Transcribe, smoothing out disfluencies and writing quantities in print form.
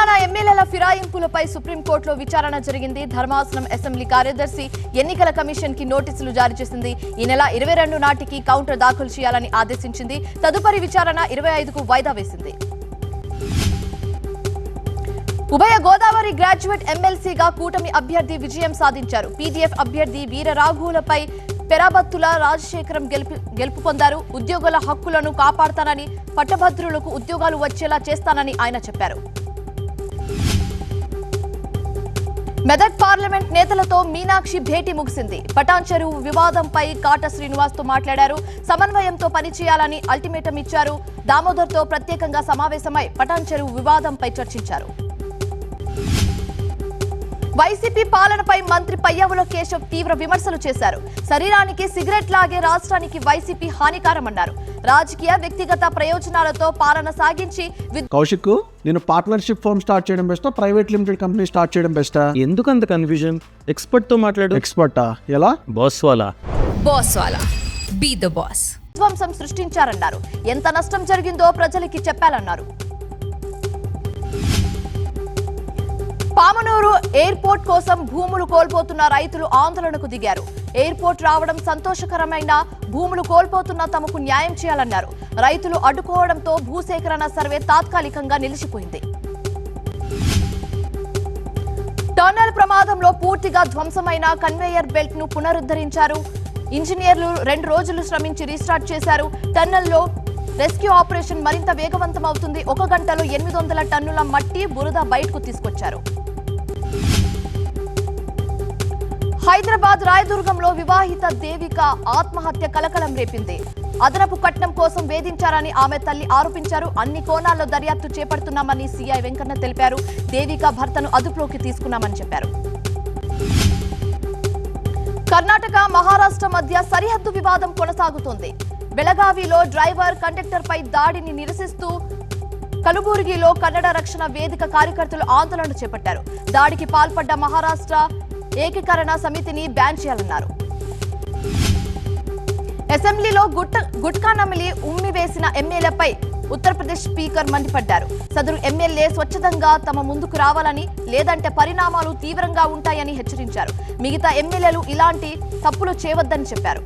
తెలంగాణ ఎమ్మెల్యేల ఫిరాయింపులపై సుప్రీంకోర్టులో విచారణ జరిగింది. ధర్మాసనం అసెంబ్లీ కార్యదర్శి ఎన్నికల కమిషన్ కి నోటీసులు జారీ చేసింది. ఈ నెల 22 నాటికి కౌంటర్ దాఖలు చేయాలని ఆదేశించింది. తదుపరి విచారణ 25కు వాయిదా వేసింది. ఉభయ గోదావరి గ్రాడ్యుయేట్ ఎమ్మెల్సీగా కూటమి అభ్యర్థి విజయం సాధించారు. పీడీఎఫ్ అభ్యర్థి వీరరాఘవులపై పెరాబత్తుల రాజశేఖరం గెలుపు పొందారు. ఉద్యోగుల హక్కులను కాపాడతానని, పట్టభద్రులకు ఉద్యోగాలు వచ్చేలా చేస్తానని ఆయన చెప్పారు. మెదక్ పార్లమెంట్ నేతలతో మీనాక్షి భేటీ ముగిసింది. పటాన్ చెరువు వివాదంపై కాట శ్రీనివాస్తో మాట్లాడారు. సమన్వయంతో పనిచేయాలని అల్టిమేటం ఇచ్చారు. దామోదర్తో ప్రత్యేకంగా సమావేశమై పటాన్ చెరువు వివాదంపై చర్చించారు. వైసీపీ పాలనపై మంత్రి పయ్యావుల కేశవ్ తీవ్ర విమర్శలు చేశారు. శరీరానికి సిగరెట్ లాగే రాష్ట్రానికి వైసీపీ హానికరమన్నారు. రాజకీయ వ్యక్తిగత ప్రయోజనాలతో పాలన సాగించి కౌశిక్, నేను పార్ట్నర్షిప్ ఫర్మ్ స్టార్ట్ చేయడం బెస్టా, ప్రైవేట్ లిమిటెడ్ కంపెనీ స్టార్ట్ చేయడం బెస్టా? ఎందుకు అంత కన్ఫ్యూజన్? ఎక్స్పర్ట్ తో మాట్లాడు. ఎక్స్పర్టా? ఎలా? బాస్ వాలా బీ ద బాస్. విధ్వంసం సృష్టించారన్నారు. ఎంత నష్టం జరిగిందో ప్రజలకి చెప్పాలన్నారు. పామనూరు ఎయిర్పోర్ట్ కోసం భూములు కోల్పోతున్న రైతులు ఆందోళనకు దిగారు. ఎయిర్పోర్ట్ రావడం సంతోషకరమైన, భూములు కోల్పోతున్న తమకు న్యాయం చేయాలన్నారు. రైతులు అడ్డుకోవడంతో భూసేకరణ సర్వే తాత్కాలికంగా నిలిచిపోయింది. టన్నల్ ప్రమాదంలో పూర్తిగా ధ్వంసమైన కన్వేయర్ బెల్ట్ ను పునరుద్ధరించారు. ఇంజనీర్లు 2 రోజులు శ్రమించి రీస్టార్ట్ చేశారు. టన్నల్లో రెస్క్యూ ఆపరేషన్ మరింత వేగవంతం అవుతుంది. 1 గంటలో 800 టన్నుల మట్టి, బురద బయటకు తీసుకొచ్చారు. హైదరాబాద్ రాయదుర్గంలో వివాహిత దేవిక ఆత్మహత్య కలకలం రేపింది. అదనపు కట్నం కోసం వేధించారని ఆమె తల్లి ఆరోపించారు. అన్ని కోణాల్లో దర్యాప్తు చేపడుతున్నామని సీఐ వెంకన్న తెలిపారు. దేవిక భర్తను అదుపులోకి తీసుకున్నామని చెప్పారు. కర్ణాటక, మహారాష్ట్ర మధ్య సరిహద్దు వివాదం కొనసాగుతోంది. బెళగావిలో డ్రైవర్ కండక్టర్ పై దాడిని నిరసిస్తూ కలుబుర్గిలో కన్నడ రక్షణ వేదిక కార్యకర్తలు ఆందోళన చేపట్టారు. దాడికి పాల్పడ్డ మహారాష్ట్ర ఏకీకరణ సమితిని బ్యాన్ చేయాలన్నారు. అసెంబ్లీలో గుట్కా నమిలి ఉమ్మి వేసిన ఎమ్మెల్యేపై ఉత్తరప్రదేశ్ స్పీకర్ మండిపడ్డారు. సదరు ఎమ్మెల్యే స్వచ్ఛందంగా తమ ముందుకు రావాలని, లేదంటే పరిణామాలు తీవ్రంగా ఉంటాయని హెచ్చరించారు. మిగతా ఎమ్మెల్యేలు ఇలాంటి తప్పులు చేయవద్దని చెప్పారు.